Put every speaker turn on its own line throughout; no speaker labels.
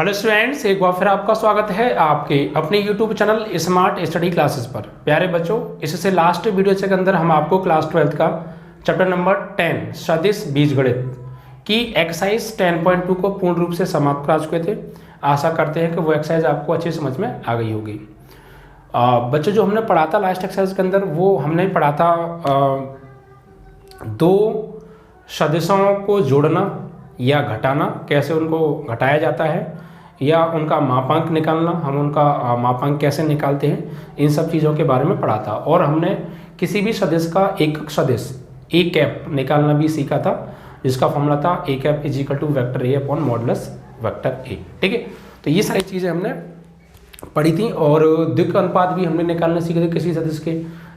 Hello students, एक बार फिर आपका स्वागत है आपके अपने YouTube channel smart study classes पर। प्यारे बच्चों, इससे लास्ट वीडियो के अंदर हम आपको क्लास 12 का चैप्टर नंबर 10 सदिश बीजगणित की एक्सरसाइज 10.2 को पूर्ण रूप से समाप्त करा चुके थे। आशा करते हैं कि वो एक्सरसाइज आपको अच्छी समझ में आ गई होगी। बच्चों, जो हमने पढ़ा था लास्ट एक्सरसाइज के अंदर, वो हमने पढ़ा था दो सदिशों को जोड़ना या घटाना, कैसे उनको घटाया जाता है, या उनका मापांक निकालना, हम उनका मापांक कैसे निकालते हैं, इन सब चीज़ों के बारे में पढ़ा था। और हमने किसी भी सदिश का एकक सदिश ए कैप निकालना भी सीखा था, जिसका फॉर्मूला था A cap is equal to vector A upon modulus vector A. ठीक है, तो ये सारी चीज़ें हमने पढ़ी थी। और द्विक अनुपात भी हमने निकालना सीखे थे किसी सदिश के।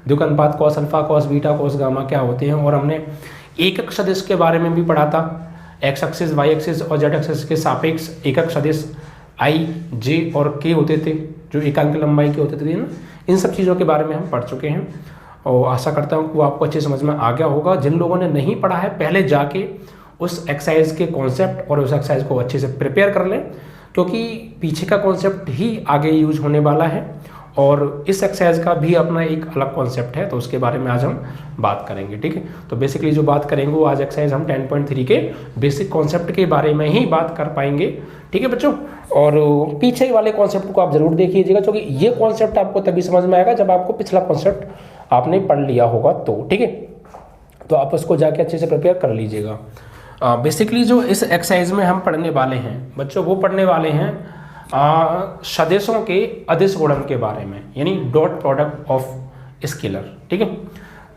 द्विक अनुपात cos alpha, cos beta, cos gamma क्या होते हैं। और हमने एकक सदिश के बारे में भी पढ़ा था, एक्स एक्सिस, वाई एक्सिस और जेड एक्सिस के सापेक्ष एकक सदिश आई, जे और के होते थे, जो एकांक लंबाई के होते थे ना। इन सब चीज़ों के बारे में हम पढ़ चुके हैं और आशा करता हूँ कि वो आपको अच्छी समझ में आ गया होगा। जिन लोगों ने नहीं पढ़ा है, पहले जाके उस एक्सरसाइज के कॉन्सेप्ट और उस एक्सरसाइज को अच्छे से प्रिपेयर कर लें, क्योंकि पीछे का कॉन्सेप्ट ही आगे यूज होने वाला है। और इस एक्सरसाइज का भी अपना एक अलग कॉन्सेप्ट है, तो उसके बारे में आज हम बात करेंगे। ठीक है, तो बेसिकली जो बात करेंगे वो आज एक्सरसाइज हम 10.3 के बेसिक कॉन्सेप्ट के बारे में ही बात कर पाएंगे। ठीक है बच्चों, और पीछे वाले कॉन्सेप्ट को आप जरूर देख लीजिएगा, क्योंकि ये कॉन्सेप्ट आपको तभी समझ में आएगा जब आपको पिछला कॉन्सेप्ट आपने पढ़ लिया होगा। तो ठीक है, तो आप उसको जाके अच्छे से प्रिपेयर कर लीजिएगा। बेसिकली जो इस एक्सरसाइज में हम पढ़ने वाले हैं बच्चों, वो पढ़ने वाले हैं सदिशों के अदिश गुणन के बारे में, यानी डॉट प्रोडक्ट ऑफ स्केलर। ठीक है,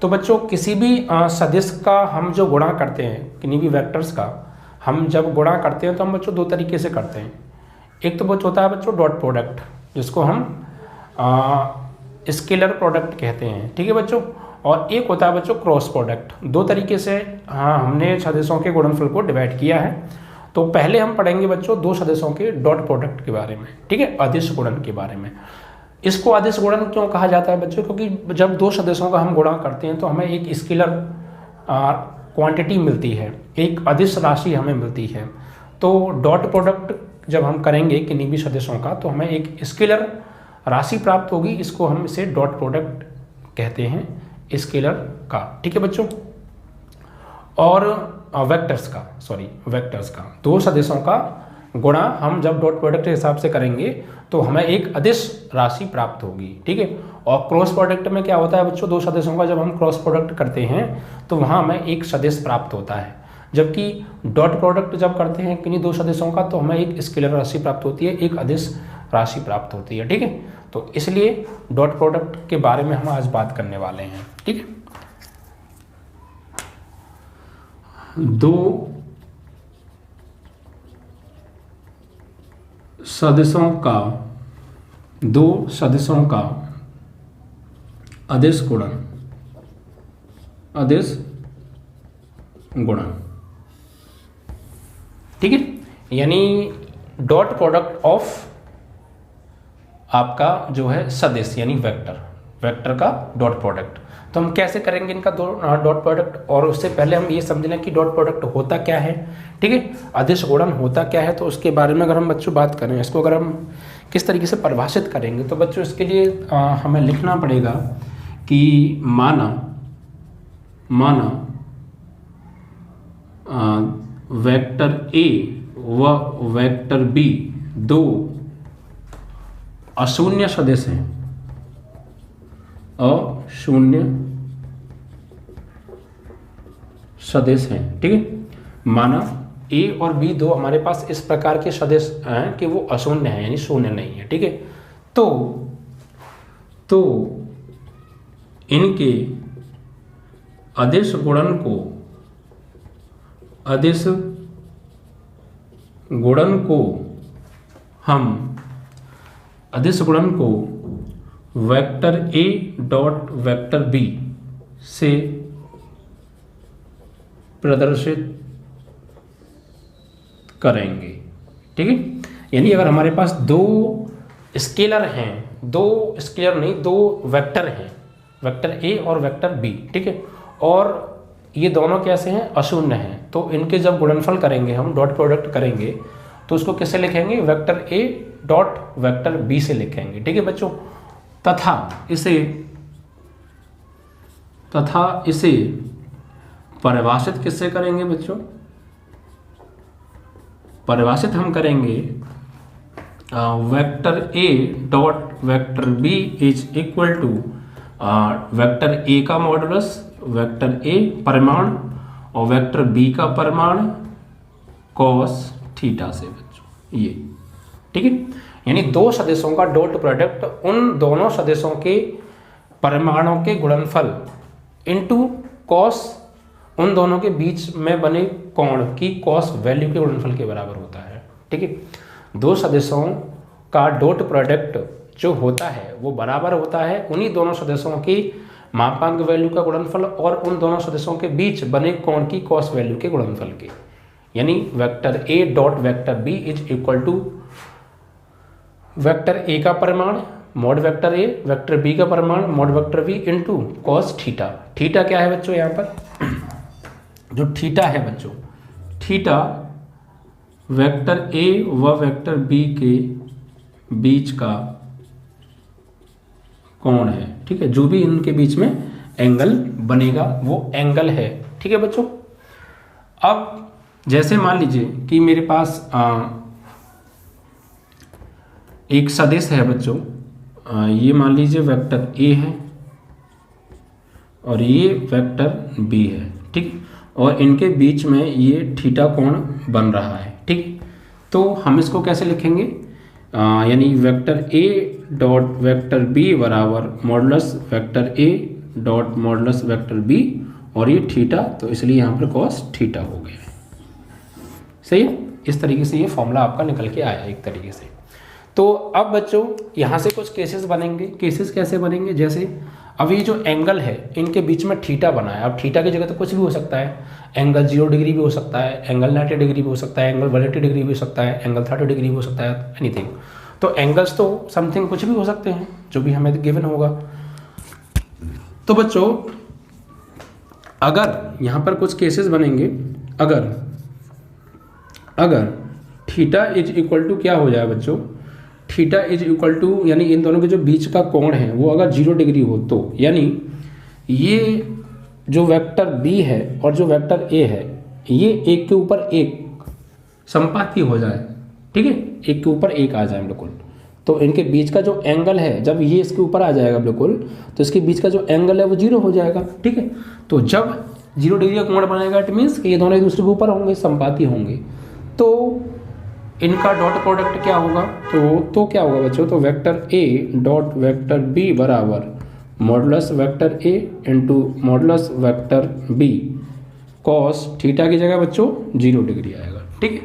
तो बच्चों किसी भी सदिश का हम जो गुणा करते हैं, किन्हीं भी वेक्टर्स का हम जब गुणा करते हैं तो हम बच्चों दो तरीके से करते हैं। एक तो बच्चों होता है बच्चों डॉट प्रोडक्ट, जिसको हम स्केलर प्रोडक्ट कहते हैं। ठीक है बच्चों, और एक होता है बच्चों क्रॉस प्रोडक्ट। दो तरीके से हमने सदिशों के गुणनफल को डिवाइड किया है। तो पहले हम पढ़ेंगे बच्चों दो सदिशों के डॉट प्रोडक्ट के बारे में। ठीक है, अदिश गुणन के बारे में। इसको अदिश गुणन क्यों कहा जाता है बच्चों? क्योंकि जब दो सदिशों का हम गुणा करते हैं तो हमें एक स्केलर क्वांटिटी मिलती है, एक अदिश राशि हमें मिलती है। तो डॉट प्रोडक्ट जब हम करेंगे किन्हीं भी सदिशों का, तो हमें एक स्केलर राशि प्राप्त होगी। इसको हम इसे डॉट प्रोडक्ट कहते हैं, स्केलर का। ठीक है बच्चों, और वेक्टर्स का दो सदिशों का गुणा हम जब डॉट प्रोडक्ट के हिसाब से करेंगे तो हमें एक अदिश राशि प्राप्त होगी। ठीक है, और क्रॉस प्रोडक्ट में क्या होता है बच्चों, दो सदिशों का जब हम क्रॉस प्रोडक्ट करते हैं तो वहाँ हमें एक सदिश प्राप्त होता है। जबकि डॉट प्रोडक्ट जब करते हैं किन्हीं दो सदिशों का तो हमें एक स्केलर राशि प्राप्त होती है, एक अदिश राशि प्राप्त होती है। ठीक है, तो इसलिए डॉट प्रोडक्ट के बारे में हम आज बात करने वाले हैं। ठीक है, दो सदिशों का अदिश गुणन। ठीक है, यानी डॉट प्रोडक्ट ऑफ आपका जो है सदिश यानी वेक्टर का डॉट प्रोडक्ट। तो हम कैसे करेंगे इनका डॉट प्रोडक्ट, और उससे पहले हम ये समझ लें कि डॉट प्रोडक्ट होता क्या है। ठीक है, अदिश गुणन होता क्या है, तो उसके बारे में अगर हम बच्चों बात करें, इसको अगर हम किस तरीके से परिभाषित करेंगे, तो बच्चों इसके लिए हमें लिखना पड़ेगा कि माना वेक्टर ए व वेक्टर बी दो अशून्य सदिश हैं, अशून्य सदिश हैं। ठीक है, माना ए और बी दो हमारे पास इस प्रकार के सदिश हैं कि वो अशून्य हैं, यानी शून्य नहीं है। ठीक है, तो इनके अदिश गुणन को vector A dot vector B से प्रदर्शित करेंगे। ठीक है, यानी अगर हमारे पास दो स्केलर हैं, दो वेक्टर हैं, वेक्टर ए और वेक्टर बी। ठीक है, और ये दोनों कैसे हैं, अशून्य हैं, तो इनके जब गुणनफल करेंगे हम, डॉट प्रोडक्ट करेंगे, तो उसको कैसे लिखेंगे, vector A dot vector B से लिखेंगे। ठीक है बच्चों, तथा इसे परिभाषित किससे करेंगे बच्चों, परिभाषित हम करेंगे vector A dot vector B is equal to vector A का मॉडुलस, वेक्टर ए परिमाण और वेक्टर बी का परिमाण कॉस थीटा से बच्चों ये। ठीक है, यानी दो सदिशों का डॉट प्रोडक्ट उन दोनों सदिशों के परिमाणों के गुणनफल इनटू कॉस उन दोनों के बीच में बने कोण की कॉस वैल्यू के गुणनफल के बराबर होता है। ठीक है, दो सदिशों का डॉट प्रोडक्ट जो होता है वो बराबर होता है उन्हीं दोनों सदिशों की मापांक वैल्यू का गुणनफल और उन दोनों सदिशों के बीच बने कोण की कॉस वैल्यू के गुणनफल के। यानी vector A dot vector B is equal to vector A का परिमाण mod vector A, vector B का परिमाण mod vector B into cos theta. Theta क्या है बच्चों, यहाँ पर जो थीटा है बच्चों, थीटा वेक्टर ए व वेक्टर बी के बीच का कोण है। ठीक है, जो भी इनके बीच में एंगल बनेगा वो एंगल है। ठीक है बच्चों, अब जैसे मान लीजिए कि मेरे पास एक सदिश है बच्चों, ये मान लीजिए वेक्टर ए है और ये वेक्टर बी है। ठीक, और इनके बीच में ये थीटा कोण बन रहा है। ठीक, तो हम इसको कैसे लिखेंगे, यानी vector A dot vector B बराबर modulus vector A dot modulus vector B और ये थीटा, तो इसलिए यहाँ पर कॉस थीटा हो गया। सही है, इस तरीके से ये फॉर्मूला आपका निकल के आया एक तरीके से। तो अब बच्चों यहाँ से कुछ केसेस बनेंगे। केसेस कैसे बनेंगे, जैसे अब ये जो एंगल है इनके बीच में थीटा बना है। अब थीटा की जगह तो कुछ भी हो सकता है, एंगल 0 डिग्री भी हो सकता है, एंगल 90 डिग्री भी हो सकता है, एंगल 180 डिग्री भी हो सकता है, एंगल 30 डिग्री भी हो सकता है, एनीथिंग। तो एंगल्स तो समथिंग कुछ भी हो सकते हैं जो भी हमें गिवन होगा। तो बच्चों अगर यहाँ पर कुछ केसेस बनेंगे, अगर थीटा इज इक्वल टू क्या हो जाए बच्चों, थीटा इज इक्वल टू यानी इन दोनों के जो बीच का कोण है वो अगर 0 डिग्री हो, तो यानी ये जो वेक्टर बी है और जो वेक्टर ए है ये एक के ऊपर एक संपाती हो जाए। ठीक है, एक के ऊपर एक आ जाए बिल्कुल, तो इनके बीच का जो एंगल है जब ये इसके ऊपर आ जाएगा बिल्कुल, तो इसके बीच का जो एंगल है वो 0 हो जाएगा। ठीक है, तो जब 0 डिग्री का कोण बनेगा इट मीन्स कि ये दोनों एक दूसरे के ऊपर होंगे, संपाती होंगे, तो इनका डॉट प्रोडक्ट क्या होगा, तो क्या होगा बच्चों, तो vector A dot vector B बराबर modulus vector A into modulus vector B cos theta की जगह बच्चों 0 डिग्री आएगा। ठीक है,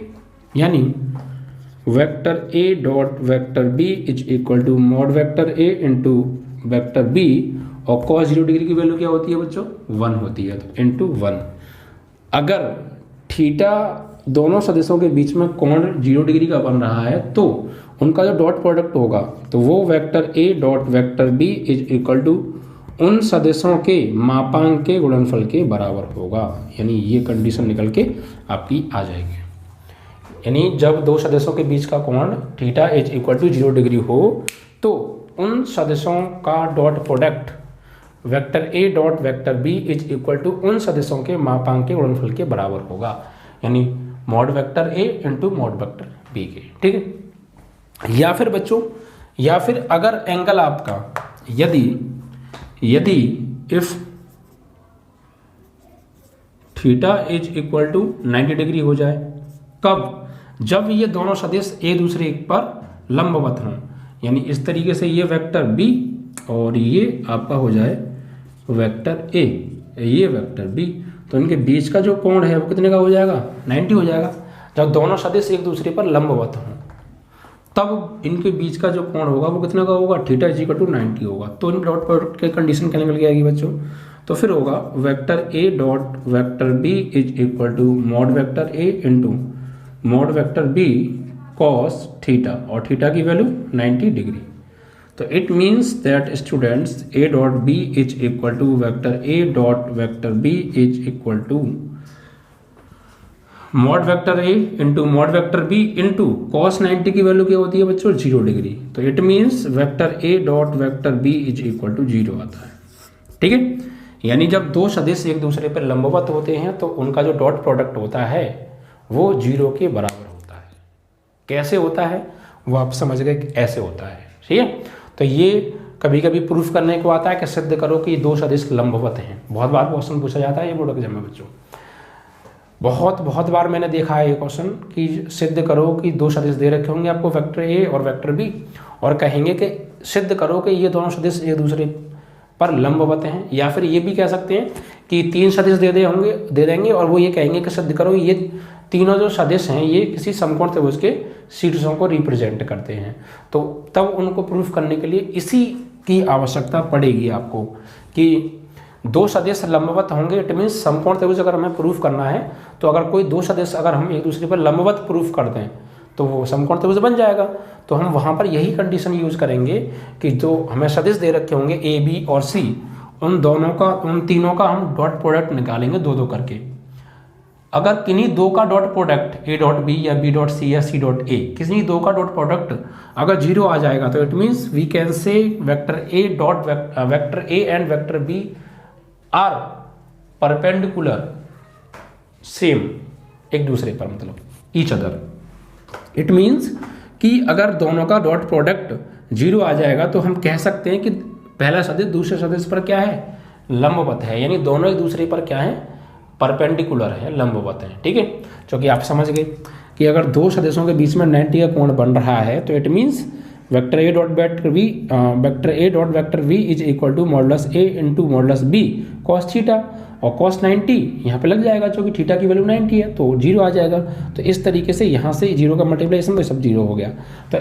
यानी vector A dot vector B is equal to mod vector A into vector B और कॉस 0 डिग्री की वैल्यू क्या होती है बच्चों, 1 होती है, तो इंटू 1। अगर थीटा दोनों सदिशों के बीच में कोण 0 डिग्री का बन रहा है तो उनका जो डॉट प्रोडक्ट होगा तो वो vector A dot vector B is equal to उन सदिशों के मापांक के गुणनफल के बराबर होगा। यानी ये कंडीशन निकल के आपकी आ जाएगी। यानी जब दो सदिशों के बीच का कोण theta is equal to 0 degree हो तो उन सदिशों का dot product vector A dot vector B is equal to उन सदिशों के मापांक के गुणनफल के बराबर होगा, यानी mod vector A into mod vector B के। ठीक है, या फिर बच्चों, या फिर अगर एंगल आपका यदि if theta is equal to 90 degree हो जाए, कब, जब ये दोनों सदिश एक दूसरे पर लंबवत हों, यानी इस तरीके से ये वेक्टर बी और ये आपका हो जाए वेक्टर ए, ये वेक्टर बी, तो इनके बीच का जो कोण है वो कितने का हो जाएगा, 90 हो जाएगा। जब दोनों सदिश एक दूसरे पर लंबवत हों तब इनके बीच का जो कोण होगा वो कितने का होगा, थीटा इज इक्वल टू 90 होगा। तो इन डॉट प्रोडक्ट के कंडीशन क्या निकल के आएगी बच्चों, तो फिर होगा vector A dot vector B is equal to mod vector A into mod vector B cos theta, और थीटा की वैल्यू 90 डिग्री। तो it means that students A dot B is equal to vector A dot vector B is equal to mod vector A into mod vector B into cos 90 की value क्या होती है बच्चों, 0 degree. तो it means vector A dot vector B is equal to 0 आता है। ठीक है, यानी जब दो सदिश एक दूसरे पर लंबवत होते हैं तो उनका जो डॉट प्रोडक्ट होता है वो 0 के बराबर होता है। कैसे होता है वो आप समझ गए, ऐसे होता है। ठीक है, तो ये कभी कभी प्रूफ करने को आता है कि सिद्ध करो कि दो सदिश लंबवत हैं। बहुत बार क्वेश्चन पूछा जाता है ये बोर्ड एग्जाम में बच्चों, बहुत बार मैंने देखा है ये क्वेश्चन कि सिद्ध करो कि दो सदिश दे रखे होंगे आपको वेक्टर ए और वेक्टर बी, और कहेंगे कि सिद्ध करो कि ये दोनों सदिश एक दूसरे पर लंबवत हैं। या फिर ये भी कह सकते हैं कि 3 सदिश दे देंगे और वो ये कहेंगे कि सिद्ध करो ये तीनों जो सदिश हैं ये किसी समकोण त्रिभुज के शीर्षों को रिप्रेजेंट करते हैं। तो तब उनको प्रूफ करने के लिए इसी की आवश्यकता पड़ेगी आपको कि दो सदिश लंबवत होंगे। इट मीन्स समकोण त्रिभुज अगर हमें प्रूफ करना है तो अगर कोई दो सदिश अगर हम एक दूसरे पर लंबवत प्रूफ कर दें तो वो समकोण त्रिभुज बन जाएगा। तो हम वहाँ पर यही कंडीशन यूज करेंगे कि जो हमें सदिश दे रखे होंगे ए बी और सी, उन तीनों का हम डॉट प्रोडक्ट निकालेंगे दो दो करके। अगर किन्हीं दो का dot product A dot B या बी डॉट सी या सी डॉट ए, किसी दो का डॉट प्रोडक्ट अगर 0 आ जाएगा तो it means we can say vector A dot vector A and vector B are perpendicular, same एक दूसरे पर, मतलब ईच अदर। इट मीन्स कि अगर दोनों का डॉट प्रोडक्ट 0 आ जाएगा तो हम कह सकते हैं कि पहला सदिश दूसरे सदिश पर क्या है, लंबवत है। यानी दोनों एक दूसरे पर क्या है, परपेंडिकुलर है, लंबवत है। ठीक है, क्योंकि आप समझ गए कि अगर दो सदिशों के बीच में 90 का कोण बन रहा है तो it means vector A dot vector V is equal to modulus A into modulus B cos theta, और कॉस 90 यहाँ पे लग जाएगा क्योंकि थीटा की वैल्यू 90 है तो 0 आ जाएगा। तो इस तरीके से यहाँ से 0 का मल्टीप्लिकेशन में सब 0 हो गया। तो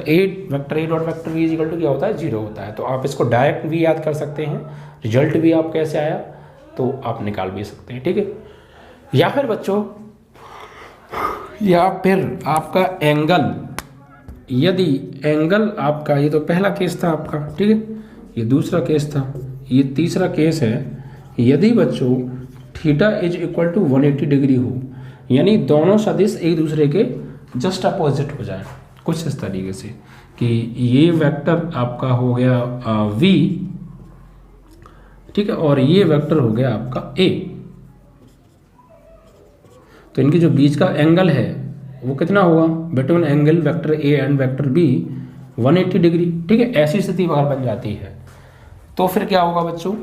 vector A dot vector V is equal to क्या होता है, 0 होता है। तो आप इसको डायरेक्ट भी याद कर सकते हैं, रिजल्ट भी आप कैसे आया तो आप निकाल भी सकते हैं। ठीक है, या फिर बच्चों या फिर आपका एंगल, यदि एंगल आपका, ये तो पहला केस था आपका, ठीक है, ये दूसरा केस था, ये तीसरा केस है। यदि बच्चों theta is equal to 180 degree हो, यानी दोनों सदिश एक दूसरे के जस्ट अपोजिट हो जाए, कुछ इस तरीके से कि ये वेक्टर आपका हो गया v, ठीक है, और ये वेक्टर हो गया आपका a। तो इनके जो बीच का एंगल है वो कितना होगा, between angle vector a and vector b 180 degree. ठीक है, ऐसी स्थिति अगर बन जाती है तो फिर क्या होगा बच्चों,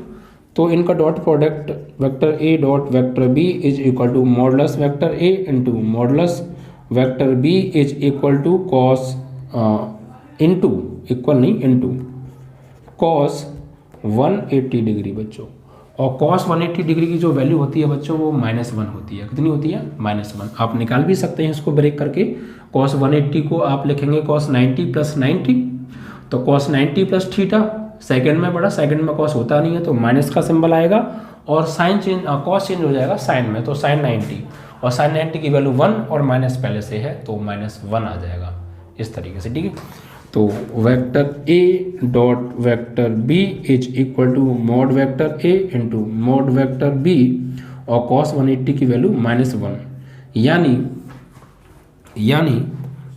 तो इनका dot product vector a dot vector b is equal to modulus vector a into modulus vector b is equal to cos into cos 180 degree बच्चों। और कॉस 180 डिग्री की जो वैल्यू होती है बच्चों वो -1 होती है। कितनी होती है, -1। आप निकाल भी सकते हैं इसको ब्रेक करके। कॉस 180 को आप लिखेंगे कॉस 90 प्लस 90, तो कॉस 90 प्लस थीटा, सेकंड में बड़ा, सेकंड में कॉस होता नहीं है तो माइनस का सिंबल आएगा, और साइन चेंज, कॉस चेंज हो जाएगा साइन में, तो साइन 90, और साइन 90 की वैल्यू 1 और माइनस पहले से है तो -1 आ जाएगा इस तरीके से। ठीक है, तो vector A dot vector B is equal to mod vector A into mod vector B, और कॉस 180 की वैल्यू -1, यानी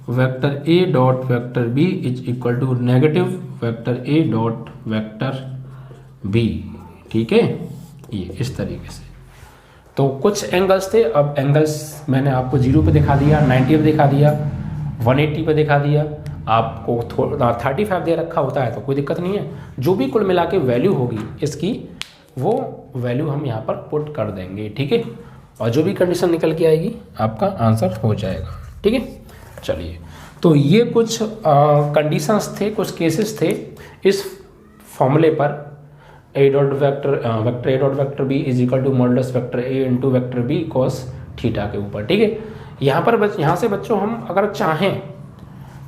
vector A dot vector B is equal to negative vector A dot vector B. ठीक है, ये इस तरीके से। तो कुछ एंगल्स थे, अब एंगल्स मैंने आपको 0 पे दिखा दिया, 90 पे दिखा दिया, 180 पे दिखा दिया। आपको 35 दे रखा होता है तो कोई दिक्कत नहीं है, जो भी कुल मिला के वैल्यू होगी इसकी वो वैल्यू हम यहाँ पर पुट कर देंगे। ठीक है, और जो भी कंडीशन निकल के आएगी आपका आंसर हो जाएगा। ठीक है, चलिए, तो ये कुछ कंडीशंस थे, कुछ केसेस थे इस फॉर्मूले पर A dot vector A dot vector B is equal to modulus vector A into vector B cos theta के ऊपर। ठीक है, यहाँ से बच्चों हम अगर चाहें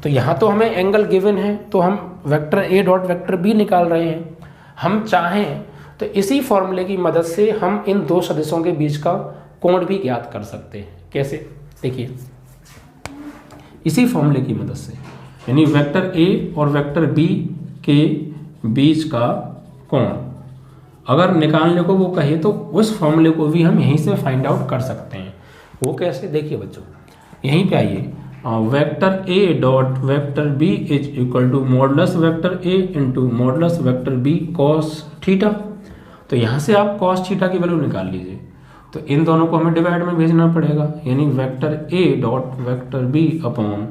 तो यहाँ तो हमें एंगल गिवन है तो हम vector A dot vector B निकाल रहे हैं। हम चाहें तो इसी फॉर्मूले की मदद से हम इन दो सदिशों के बीच का कोण भी ज्ञात कर सकते हैं। कैसे, देखिए, इसी फॉर्मूले की मदद से, यानी वेक्टर ए और वेक्टर बी के बीच का कोण अगर निकालने को वो कहे तो उस फॉर्मूले को भी हम यहीं से फाइंड आउट कर सकते हैं। वो कैसे, देखिए बच्चों यहीं पे आइए, vector A dot vector B is equal to modulus vector A into modulus vector B cos theta. तो यहाँ से आप कॉस थीटा की वैल्यू निकाल लीजिए, तो इन दोनों को हमें डिवाइड में भेजना पड़ेगा, यानी vector A dot vector B upon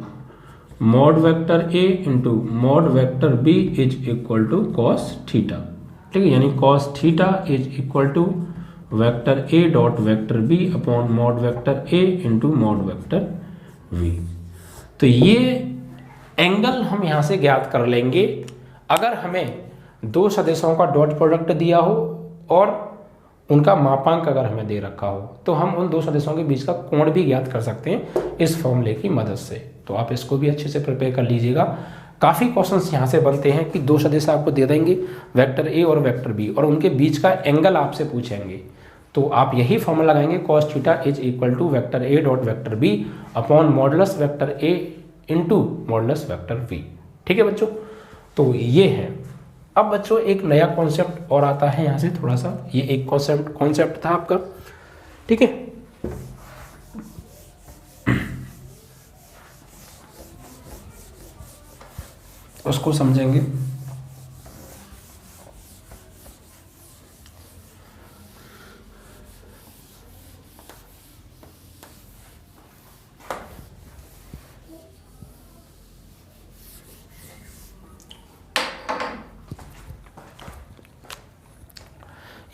mod vector A into mod vector B is equal to cos theta. ठीक है, यानी cos theta is equal to vector A dot vector B upon mod vector A into mod vector V. तो ये angle हम यहाँ से ज्ञात कर लेंगे अगर हमें दो सदिशों का डॉट प्रोडक्ट दिया हो और उनका मापांक अगर हमें दे रखा हो, तो हम उन दो सदिशों के बीच का कोण भी ज्ञात कर सकते हैं इस फॉर्मूले की मदद से। तो आप इसको भी अच्छे से प्रिपेयर कर लीजिएगा। काफ़ी क्वेश्चंस यहाँ से बनते हैं कि दो सदिश आपको दे देंगे, वेक्टर ए और वेक्टर बी, और उनके बीच का एंगल आपसे पूछेंगे, तो आप यही फॉर्मूला लगाएंगे cos theta is equal to vector A dot vector B upon modulus vector A into modulus vector V. ठीक है बच्चों, तो ये है। अब बच्चों एक नया कॉन्सेप्ट और आता है यहाँ से थोड़ा सा, ये एक कॉन्सेप्ट था आपका, ठीक है। उसको समझेंगे।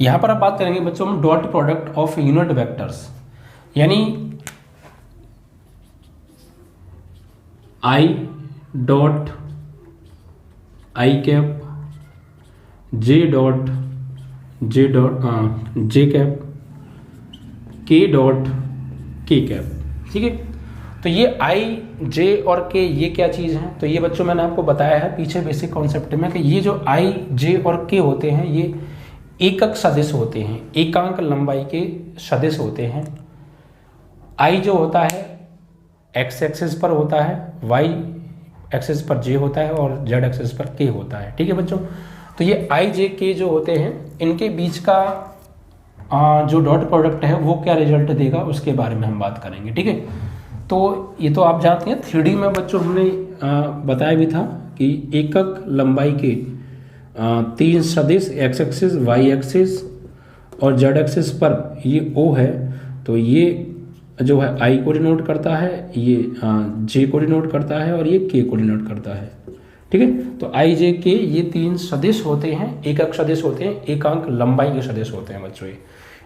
यहां पर आप बात करेंगे बच्चों हम dot product of unit vectors, यानी I dot I cap J dot J cap K dot K cap. ठीक है, तो ये आई जे और के ये क्या चीज़ है, तो ये बच्चों मैंने आपको बताया है पीछे बेसिक कॉन्सेप्ट में कि ये जो आई जे और के होते हैं ये एकक सदिश होते हैं, एकांक लंबाई के सदिश होते हैं। आई जो होता है एक्स एक्सिस पर होता है, वाई एक्सिस पर जे होता है और जेड एक्सिस पर के होता है। ठीक है बच्चों, तो ये आई जे के जो होते हैं इनके बीच का जो डॉट प्रोडक्ट है वो क्या रिजल्ट देगा उसके बारे में हम बात करेंगे। ठीक है, तो ये तो आप जानते हैं 3D में बच्चों हमने बताया भी था कि एकक लंबाई के तीन सदिश एक्स एक्सिस वाई एक्सिस और जेड एक्सिस पर ये ओ है, तो ये जो है आई को डिनोट करता है, ये जे को डिनोट करता है और ये के को डिनोट करता है। ठीक है, तो आई जे के ये तीन सदिश होते हैं, एकक सदिश होते हैं, एकांक लंबाई के सदिश होते हैं बच्चों। ये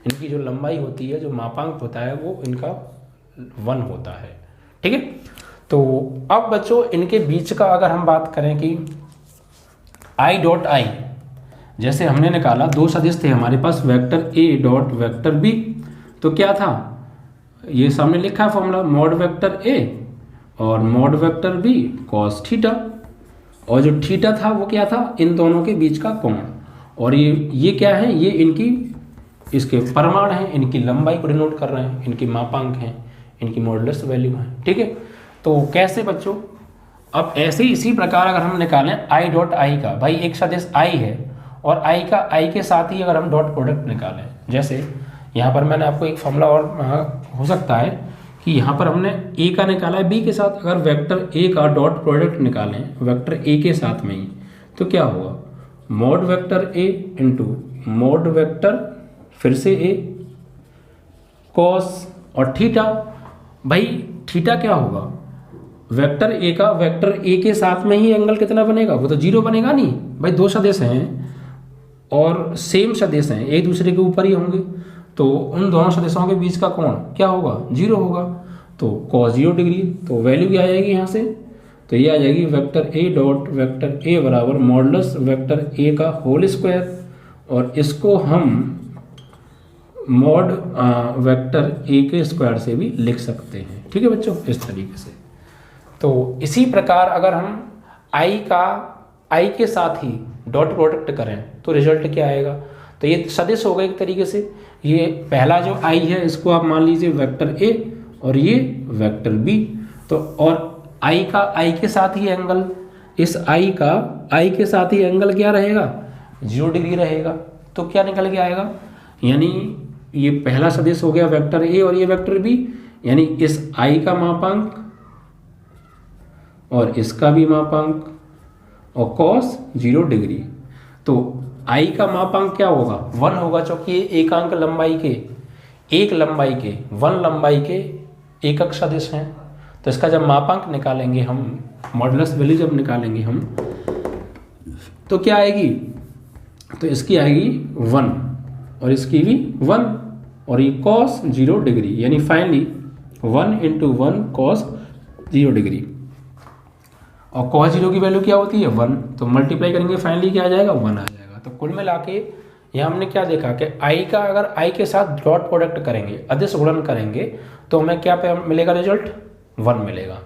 इनकी जो लंबाई होती है, जो मापांक होता है वो इनका 1 होता है। ठीक है, तो अब बच्चों इनके बीच का अगर हम बात करें कि आई डॉट आई, जैसे हमने निकाला दो सदिश थे हमारे पास vector A dot vector B, तो क्या था ये सामने लिखा है फॉर्मूला मॉड वेक्टर ए और mod vector B cos theta, और जो थीटा था वो क्या था इन दोनों के बीच का कोण, और ये क्या है, ये इनकी इसके परिमाण हैं, इनकी लंबाई को डिनोट कर रहे हैं, इनकी मापांक हैं, इनकी मॉडुलस वैल्यू है। ठीक है, तो कैसे बच्चों, अब ऐसे ही इसी प्रकार अगर हम निकालें आई डॉट आई का, भाई एक सदिश आई है और आई का आई के साथ ही अगर हम डॉट प्रोडक्ट निकालें, जैसे यहाँ पर मैंने आपको एक फॉर्मूला और हो सकता है कि यहाँ पर हमने ए का निकाला है बी के साथ, अगर वेक्टर ए का डॉट प्रोडक्ट निकालें वेक्टर ए के साथ में ही, तो क्या होगा mod vector A into mod vector फिर से ए कॉस और थीटा। भाई थीटा क्या होगा, वेक्टर ए का वेक्टर ए के साथ में ही एंगल कितना बनेगा, वो तो 0 बनेगा नहीं भाई, दो सदिश हैं और सेम सदिश हैं, एक दूसरे के ऊपर ही होंगे, तो उन दोनों सदिशों के बीच का कोण क्या होगा 0 होगा, तो cos 0 डिग्री। तो वैल्यू क्या आ जाएगी यहाँ से, तो ये आ जाएगी वेक्टर ए डॉट वेक्टर ए बराबर मॉडुलस वेक्टर ए का होल स्क्वायर, और इसको हम मॉड वेक्टर ए के स्क्वायर से भी लिख सकते हैं। ठीक है बच्चों, इस तरीके से। तो इसी प्रकार अगर हम आई के साथ ही डॉट प्रोडक्ट करें तो रिजल्ट क्या आएगा, तो ये सदिश हो गए एक तरीके से, ये पहला जो आई है इसको आप मान लीजिए वेक्टर ए और ये वेक्टर बी, तो और आई का आई के साथ ही एंगल, इस आई का आई के साथ ही एंगल क्या रहेगा 0 डिग्री रहेगा, तो क्या निकल के आएगा, यानी ये पहला सदिश हो गया वेक्टर ए और ये वेक्टर बी, यानी इस आई का मापांक और इसका भी मापांक और कॉस 0 डिग्री। तो आई का मापांक क्या होगा? 1 होगा, क्योंकि ये एकांक लंबाई के, एक लंबाई के, 1 लंबाई के एकक सदिश हैं। तो इसका जब मापांक निकालेंगे हम, मॉडुलस वैल्यू जब निकालेंगे हम, तो क्या आएगी? तो इसकी आएगी 1 और इसकी भी 1 और ये कॉस 0 डिग्री, यानी फाइनली 1 × 1 कॉस 0 डिग्री। और कॉस 0 की वैल्यू क्या होती है? 1। तो मल्टीप्लाई करेंगे फाइनली क्या आ जाएगा? 1 आ जाएगा। तो कुल मिला के यहाँ हमने क्या देखा कि आई का अगर आई के साथ डॉट प्रोडक्ट करेंगे, अदिश गुणन करेंगे, तो हमें क्या मिलेगा? रिजल्ट 1 मिलेगा।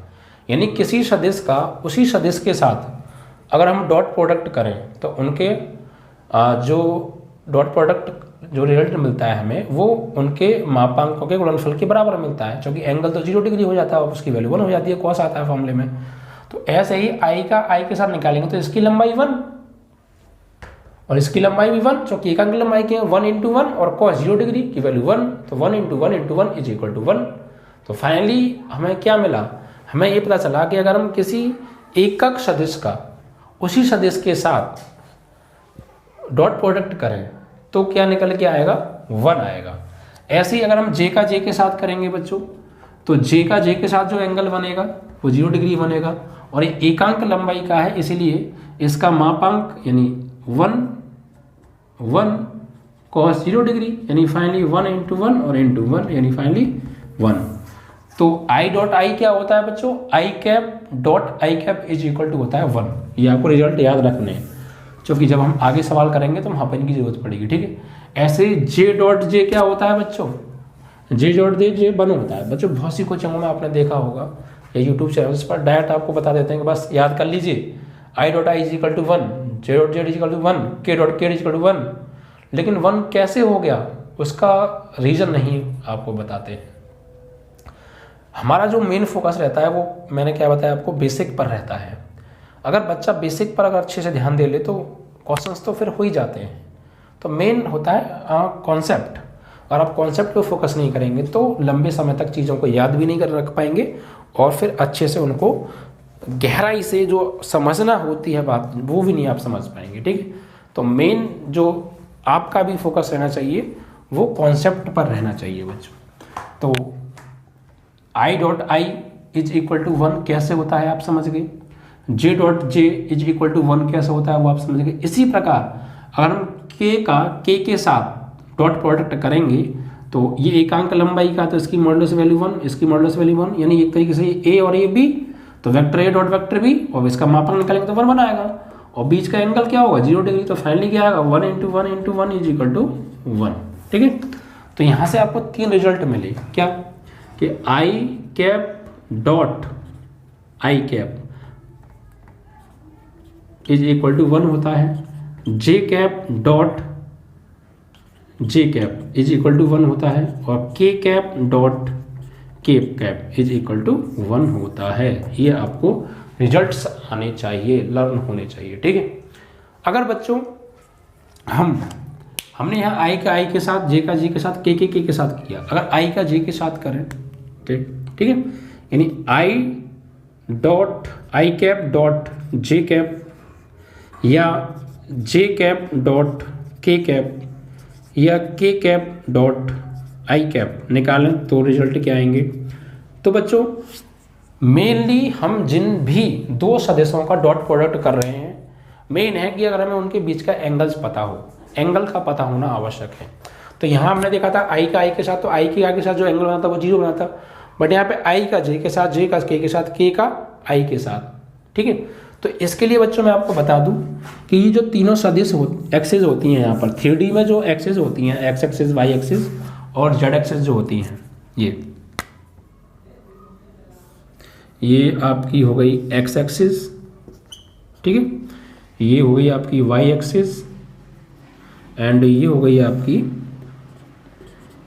यानी किसी सदिश का उसी सदिश के साथ अगर हम डॉट प्रोडक्ट करें तो उनके जो डॉट प्रोडक्ट जो रिजल्ट मिलता है हमें, वो उनके मापांकों के गुणनफल के बराबर मिलता है, क्योंकि एंगल तो 0 डिग्री हो जाता है और उसकी वैल्यू 1 हो जाती है, कॉस आता है फॉर्मूले में। तो ऐसे ही आई का आई के साथ निकालेंगे तो इसकी लंबाई 1 और इसकी लंबाई भी 1, क्योंकि एकांक लंबाई के 1 × 1 और कॉस 0 डिग्री की वैल्यू 1, तो 1 × 1 × 1 = 1। तो फाइनली हमें क्या मिला? हमें ये पता चला कि अगर हम किसी एकक सदिश का उसी सदिश के साथ डॉट प्रोडक्ट करें तो क्या निकल के आएगा? 1 आएगा। ऐसे ही अगर हम जे का जे के साथ करेंगे बच्चों, तो जे का जे के साथ जो एंगल बनेगा वो 0 डिग्री बनेगा, और ये एकांक लंबाई का है, इसीलिए इसका मापांक यानी 1 cos 0 डिग्री, यानी फाइनली 1 × 1 और × 1, यानी फाइनली 1। तो आई डॉट आई क्या होता है बच्चों? आई कैप डॉट आई कैप = होता है 1। ये आपको रिजल्ट याद रखने हैं, क्योंकि जब हम आगे सवाल करेंगे तो वहाँ पर इनकी जरूरत पड़ेगी, ठीक है। ऐसे जे डॉट जे क्या होता है बच्चों? जे डॉट जे 1 होता है बच्चों। बहुत सी कोचिंगों में आपने देखा होगा या यूट्यूब चैनल्स पर डायरेक्ट आपको बता देते हैं कि बस याद कर लीजिए आई डॉट आई = 1, जे डॉट जेड = 1, के डॉट के = 1। लेकिन 1 कैसे हो गया उसका रीज़न नहीं आपको बताते हैं। हमारा जो मेन फोकस रहता है वो मैंने क्या बताया आपको, बेसिक पर रहता है। अगर बच्चा बेसिक पर अगर अच्छे से ध्यान दे ले तो क्वेश्चंस तो फिर हो ही जाते हैं। तो मेन होता है कॉन्सेप्ट। अगर आप कॉन्सेप्ट पे फोकस नहीं करेंगे तो लंबे समय तक चीज़ों को याद भी नहीं कर रख पाएंगे और फिर अच्छे से उनको गहराई से जो समझना होती है बात वो भी नहीं आप समझ पाएंगे, ठीक है। तो मेन जो आपका भी फोकस रहना चाहिए वो कॉन्सेप्ट पर रहना चाहिए बच्चों। तो आई डॉट आई = 1 कैसे होता है आप समझ गए, जे डॉट जे = 1 कैसे होता है वो आप समझ गए। इसी प्रकार अगर हम के के साथ डॉट प्रोडक्ट करेंगे तो ये एकांक लंबाई का, तो इसकी मॉडुलस वैल्यू 1, इसकी मॉडुलस वैल्यू 1, यानी एक तरीके से ए और ए बी, तो vector A dot vector B, और इसका मापांक निकालेंगे तो 1 बनाएगा, और बीच का एंगल क्या होगा 0 डिग्री। तो फाइनली क्या आएगा 1 × 1 × 1 = 1, ठीक है। तो यहाँ से आपको 3 रिजल्ट मिले, क्या कि आई कैप डॉट आई कैप = 1 होता है, जे कैप डॉट जे कैप = 1 होता है, और के कैप डॉट केप कैप = 1 होता है। ये आपको रिजल्ट्स आने चाहिए, लर्न होने चाहिए, ठीक है। अगर बच्चों हमने यहाँ आई का आई के साथ, जे का जे के साथ, के साथ किया, अगर आई का जे के साथ करें ठीक है, यानी I dot I cap dot J cap या J cap dot K cap या के कैप डॉट आई कैप निकालें तो रिजल्ट क्या आएंगे। तो बच्चों मेनली हम जिन भी 2 सदिशों का डॉट प्रोडक्ट कर रहे हैं, मेन है कि अगर हमें उनके बीच का एंगल्स पता हो, एंगल का पता होना आवश्यक है। तो यहाँ हमने देखा था आई का आई के साथ, तो आई के आई के साथ जो एंगल बना था वो 0 बना था, बट यहाँ पे आई का जे के साथ, जे का के साथ, के का आई के साथ, ठीक है। तो इसके लिए बच्चों मैं आपको बता दूं कि ये जो तीनों सदिश एक्सिस होती हैं, यहाँ पर 3D में जो एक्सिस होती हैं, एक्स एक्सिस, वाई एक्सिस और जेड एक्सिस जो होती हैं, ये आपकी हो गई एक्स एक्सिस, ठीक है, ये हो गई आपकी वाई एक्सिस एंड ये हो गई आपकी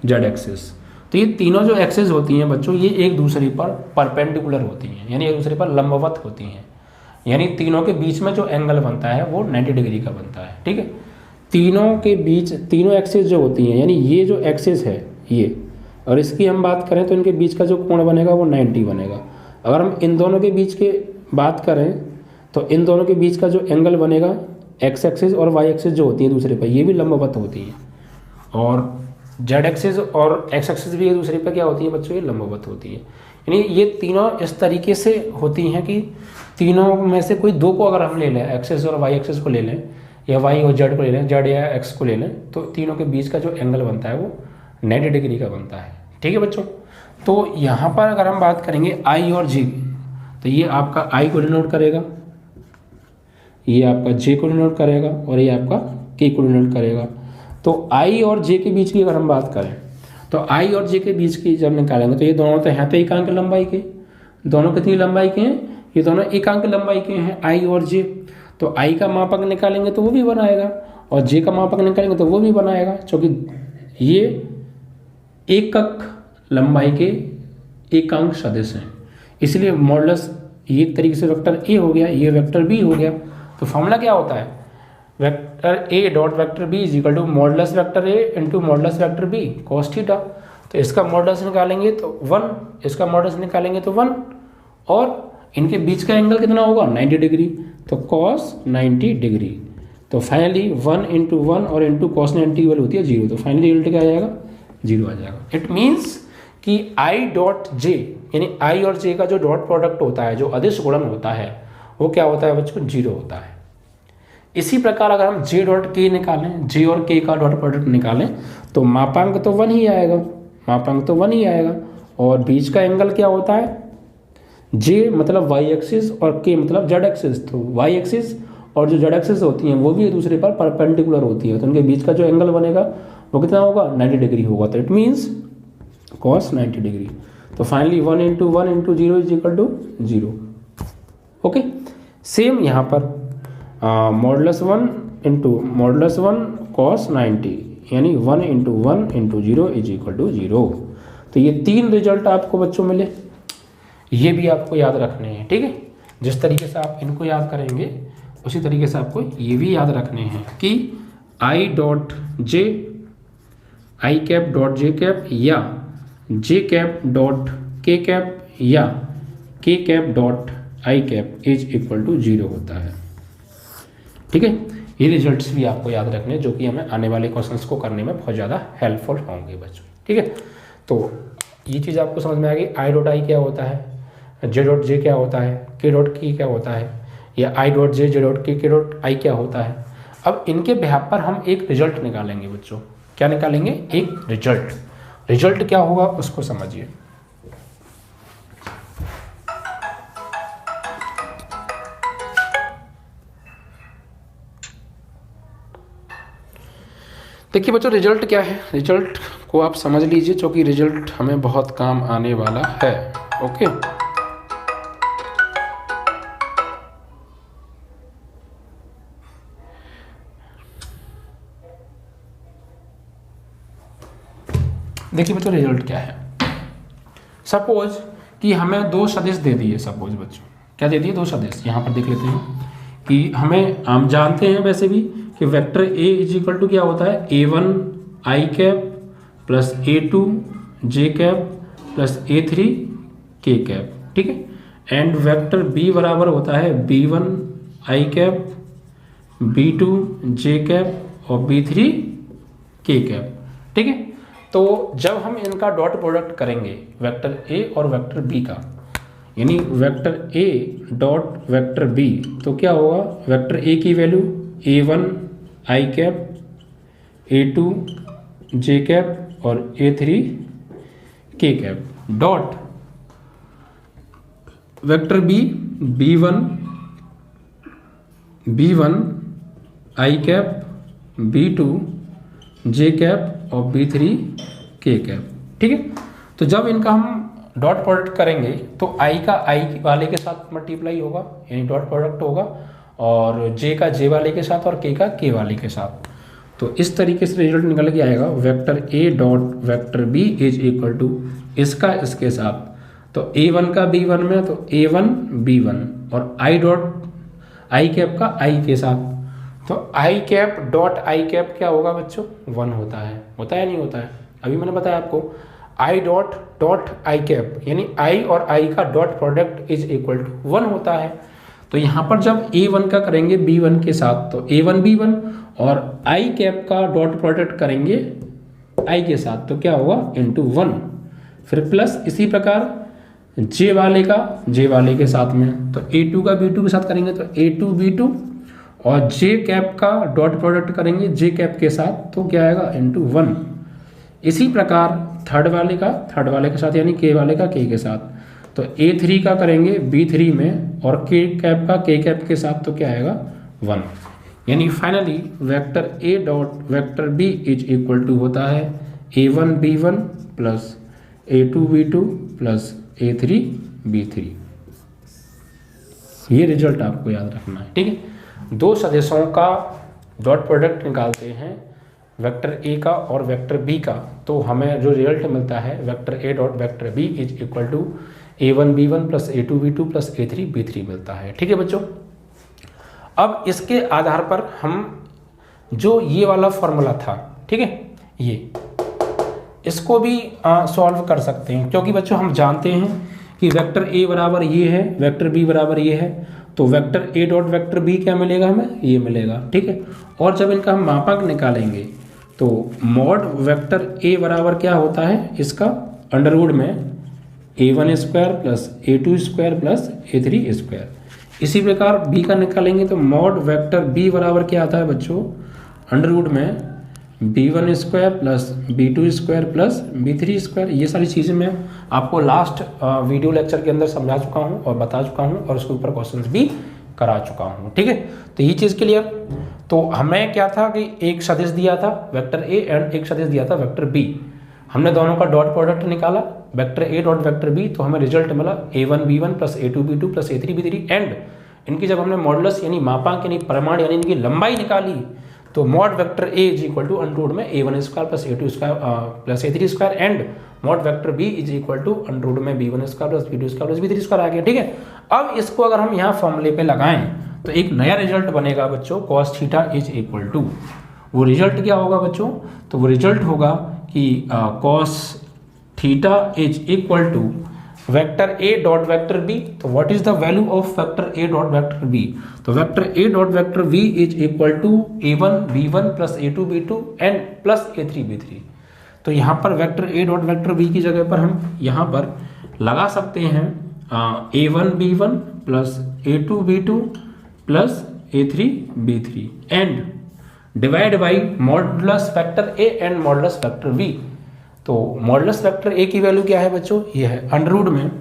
जेड एक्सिस। तो ये तीनों जो एक्सिस होती हैं बच्चों, ये एक दूसरे पर परपेंडिकुलर होती हैं, यानी एक दूसरे पर लंबवत होती हैं, यानी तीनों के बीच में जो एंगल बनता है वो 90 डिग्री का बनता है, ठीक है। तीनों के बीच तीनों एक्सिस जो होती हैं, यानी ये जो एक्सिस है ये, और इसकी हम बात करें तो इनके बीच का जो कोण बनेगा वो 90 बनेगा। अगर हम इन दोनों के बीच के बात करें तो इन दोनों के बीच का जो एंगल बनेगा एक्स एक्सिस और वाई एक्सिस जो होती है दूसरे पर, ये भी लंबवत होती है, और जेड एक्सिस और एक्स एक्सिस भी एक दूसरे पर क्या होती है बच्चों, ये लंबवत होती है। यानी ये तीनों इस तरीके से होती हैं कि तीनों में से कोई दो को अगर हम ले लें, एक्सिस और वाई एक्सिस को ले लें, या वाई और जेड को ले लें, जेड या एक्स को ले लें, तो तीनों के बीच का जो एंगल बनता है वो 90 डिग्री का बनता है। ठीक है बच्चों, तो यहाँ पर अगर हम बात करेंगे आई और जे, तो ये आपका आई को डिनोट करेगा, ये आपका जे को डिनोट करेगा, और ये आपका के को डिनोट करेगा। तो आई और जे के बीच की अगर हम बात करें तो आई और जे के बीच की जब निकालेंगे तो ये दोनों तो हैं तो एकांक लंबाई के, दोनों कितनी लंबाई के हैं, ये दोनों एकांक लंबाई के हैं आई और जे। तो आई का मापक निकालेंगे तो वो भी बनाएगा, और जे का मापक निकालेंगे तो वो भी बनाएगा, क्योंकि ये एकक लंबाई के एकांक सदिश हैं। इसलिए मॉडुलस ये एक तरीके से वेक्टर ए हो गया, ये वेक्टर बी हो गया। तो फॉर्मूला क्या होता है, vector A dot vector B is equal to modulus vector A into modulus vector B cos theta. तो इसका मॉडुलस निकालेंगे तो 1, इसका मॉडुलस निकालेंगे तो 1, और इनके बीच का एंगल कितना होगा 90 डिग्री, तो कॉस 90 डिग्री। तो फाइनली 1 इंटू 1 और इंटू कॉस 90 की वैल्यू होती है 0, तो फाइनली रिजल्ट क्या आ जाएगा, 0 आ जाएगा। इट मीन्स कि आई डॉट जे, यानी आई और जे का जो डॉट प्रोडक्ट होता है, जो अदिश गुणन होता है, वो क्या होता है बच्चों, 0 होता है। इसी प्रकार अगर हम जे डॉट के निकालें, जे और के का डॉट प्रोडक्ट निकालें, तो मापांक तो 1 ही आएगा, मापांक तो 1 ही आएगा, और बीच का एंगल क्या होता है, जे मतलब वाई एक्सिस और के मतलब जेड एक्सिस। तो वाई एक्सिस और जो जेड एक्सिस होती हैं वो भी एक दूसरे पर परपेंडिकुलर होती है, तो उनके बीच का जो एंगल बनेगा वो कितना होगा, 90 डिग्री होगा। तो इट मीन्स कॉस 90 डिग्री। तो finally 1 into 1 into 0 is equal to 0। Okay, same यहाँ पर मॉडुलस 1 इंटू मॉडुलस 1 कॉस 90, यानी 1 into 1 into 0 is equal to 0। तो ये 3 रिजल्ट आपको बच्चों मिले, ये भी आपको याद रखने हैं। ठीक है, जिस तरीके से आप इनको याद करेंगे उसी तरीके से आपको ये भी याद रखने हैं कि I dot J, I cap dot J cap, या J cap dot K cap, या K cap dot I cap is equal to 0 होता है। ठीक है, ये रिजल्ट्स भी आपको याद रखने जो कि हमें आने वाले क्वेश्चंस को करने में बहुत ज़्यादा हेल्पफुल होंगे बच्चों। ठीक है, तो ये चीज़ आपको समझ में आ गई, आई डॉट आई क्या होता है, जे डॉट जे क्या होता है, के डॉट की क्या होता है, या आई डॉट जे, जे डॉट के डॉट आई क्या होता है। अब इनके बिहाफ पर हम एक रिजल्ट निकालेंगे बच्चों। क्या निकालेंगे, एक रिजल्ट। रिजल्ट क्या होगा उसको समझिए। देखिए बच्चों, रिजल्ट क्या है, रिजल्ट को आप समझ लीजिए, क्योंकि रिजल्ट हमें बहुत काम आने वाला है। ओके, देखिए बच्चों, रिजल्ट क्या है। सपोज कि हमें 2 सदिश दे दिए, सपोज बच्चों क्या दे दिए, 2 सदिश। यहाँ पर देख लेते हैं कि हमें, हम जानते हैं वैसे भी कि vector A is equal to क्या होता है, A1 I cap plus A2 J cap plus A3 K cap. ठीक है, एंड वेक्टर बी बराबर होता है B1 I cap, B2 J cap और B3 के कैप। ठीक है, तो जब हम इनका डॉट प्रोडक्ट करेंगे वेक्टर ए और वेक्टर बी का, यानी vector A dot vector B, तो क्या होगा, वेक्टर ए की value A1 I cap, A2 J cap और A3 K cap, dot vector B B1 I cap, B2 J cap और B3 के कैप। ठीक है, तो जब इनका हम डॉट प्रोडक्ट करेंगे तो आई का आई वाले के साथ मल्टीप्लाई होगा, यानी डॉट प्रोडक्ट होगा, और जे का जे वाले के साथ और के का के वाले के साथ। तो इस तरीके से रिजल्ट निकल के आएगा, vector A dot vector B is equal to इसका इसके साथ, तो A1 का B1 में तो A1 B1, और आई डॉट आई कैप का आई के साथ, तो आई कैप डॉट आई कैप क्या होगा बच्चों, 1 होता है या नहीं होता है। अभी मैंने बताया आपको i dot dot I cap, यानी आई और आई का dot product is equal to 1 होता है। तो यहाँ पर जब A1 का करेंगे B1 के साथ तो A1 B1, और आई कैप का डॉट प्रोडक्ट करेंगे आई के साथ तो क्या होगा इंटू 1, फिर प्लस इसी प्रकार जे वाले का जे वाले के साथ में, तो A2 का B2 के साथ करेंगे तो A2 B2, और जे कैप का डॉट प्रोडक्ट करेंगे जे कैप के साथ तो क्या आएगा इंटू 1। इसी प्रकार थर्ड वाले के साथ यानी के वाले का के साथ, तो A3 का करेंगे B3 में और के कैप का के कैप के साथ तो क्या आएगा 1। यानी finally vector A dot vector B is equal to होता है A1 B1 plus A2 B2 plus A3 B3। ये रिजल्ट आपको याद रखना है, ठीक है। दो सदिशों का डॉट प्रोडक्ट निकालते हैं वेक्टर ए का और वेक्टर बी का, तो हमें जो रिजल्ट मिलता है vector A dot vector B is equal to A1 B1 plus A2 B2 plus A3 B3 मिलता है, ठीक है बच्चों। अब इसके आधार पर हम जो ये वाला फॉर्मूला था, ठीक है, ये इसको भी सॉल्व कर सकते हैं, क्योंकि बच्चों हम जानते हैं कि वेक्टर ए बराबर ये है, वेक्टर बी बराबर ये है, तो vector A dot vector B क्या मिलेगा हमें, ये मिलेगा, ठीक है। और जब इनका हम मापांक निकालेंगे तो मॉड वेक्टर ए बराबर क्या होता है, इसका अंडर रूट में A1 square plus A2 square plus A3 square. इसी प्रकार बी का निकालेंगे तो मॉड वेक्टर बी बराबर क्या आता है बच्चों, अंडर रूट में B1 square plus B2 square plus B3 square. ये सारी चीज़ें मैं आपको लास्ट वीडियो लेक्चर के अंदर समझा चुका हूँ और बता चुका हूँ और उसके ऊपर क्वेश्चंस भी करा चुका हूँ, ठीक है। तो ये चीज़ क्लियर। तो हमें क्या था कि एक सदिश दिया था वेक्टर ए एंड एक सदिश दिया था वेक्टर बी, हमने दोनों का डॉट प्रोडक्ट निकाला vector A dot vector B, तो हमें रिजल्ट मिला A1 B1 plus A2 B2 plus A3 B3 and इनकी जब हमने मॉडुलस यानी मापांक यानी परिमाण यानी इनकी लंबाई निकाली तो mod vector A is equal to under root में A1 square plus A2 square plus A3 square and mod vector B is equal to under root में B1 square plus B2 square plus B3 square आ गया, ठीक है। अब इसको अगर हम यहाँ फॉर्मूले पे लगाएं तो एक नया रिजल्ट बनेगा बच्चों, cos theta is equal to, वो रिजल्ट क्या होगा बच्चों, तो वो रिजल्ट होगा कि cos theta is equal to vector A dot vector B. तो what is the value of vector A dot vector B, तो vector A dot vector B is equal to A1 B1 plus A2 B2 and plus A3 B3। तो यहाँ पर vector A dot vector B की जगह पर हम यहाँ पर लगा सकते हैं A1 B1 plus A2 B2 plus A3 B3 and divide by modulus vector A and modulus vector B. तो मॉडुलस वेक्टर ए की वैल्यू क्या है बच्चों, ये है अंडर रूट में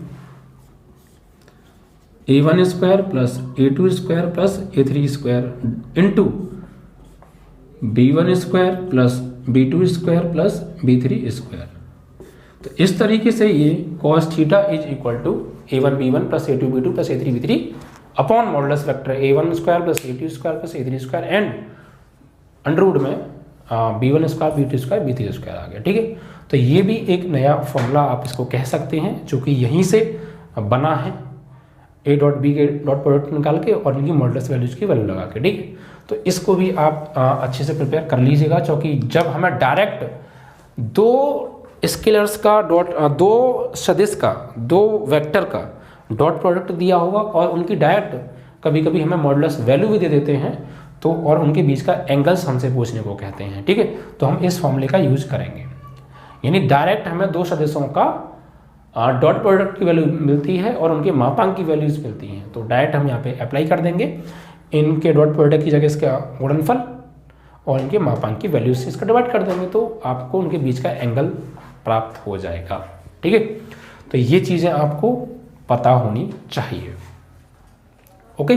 A1 square plus A2 square plus A3 square into B1 square plus B2 square plus B3 square. तो इस तरीके से ये cos theta is equal to A1 B1 plus A2 B2 plus A3 B3 upon modulus vector A1 square plus A2 square plus A3 square and under root में B1 square B2 square B3 square आ गया, ठीक है। तो ये भी एक नया फॉर्मूला आप इसको कह सकते हैं जो कि यहीं से बना है, ए डॉट बी के डॉट प्रोडक्ट निकाल के और इनकी मॉडुलस वैल्यूज की वैल्यू लगा के, ठीक है। तो इसको भी आप अच्छे से प्रिपेयर कर लीजिएगा, क्योंकि जब हमें डायरेक्ट दो स्केलर्स का डॉट दो सदिश का दो वेक्टर का डॉट प्रोडक्ट दिया होगा और उनकी डायरेक्ट कभी कभी हमें मॉडुलस वैल्यू भी दे देते हैं, तो और उनके बीच का एंगल्स हमसे पूछने को कहते हैं, ठीक है। तो हम इस फॉर्मूले का यूज करेंगे, यानी डायरेक्ट हमें दो सदिशों का डॉट प्रोडक्ट की वैल्यू मिलती है और उनके मापांक की वैल्यूज मिलती हैं, तो डायरेक्ट हम यहाँ पे अप्लाई कर देंगे इनके डॉट प्रोडक्ट की जगह इसका गुणनफल और इनके मापांक की वैल्यूज से इसका डिवाइड कर देंगे, तो आपको उनके बीच का एंगल प्राप्त हो जाएगा, ठीक है। तो ये चीज़ें आपको पता होनी चाहिए, ओके।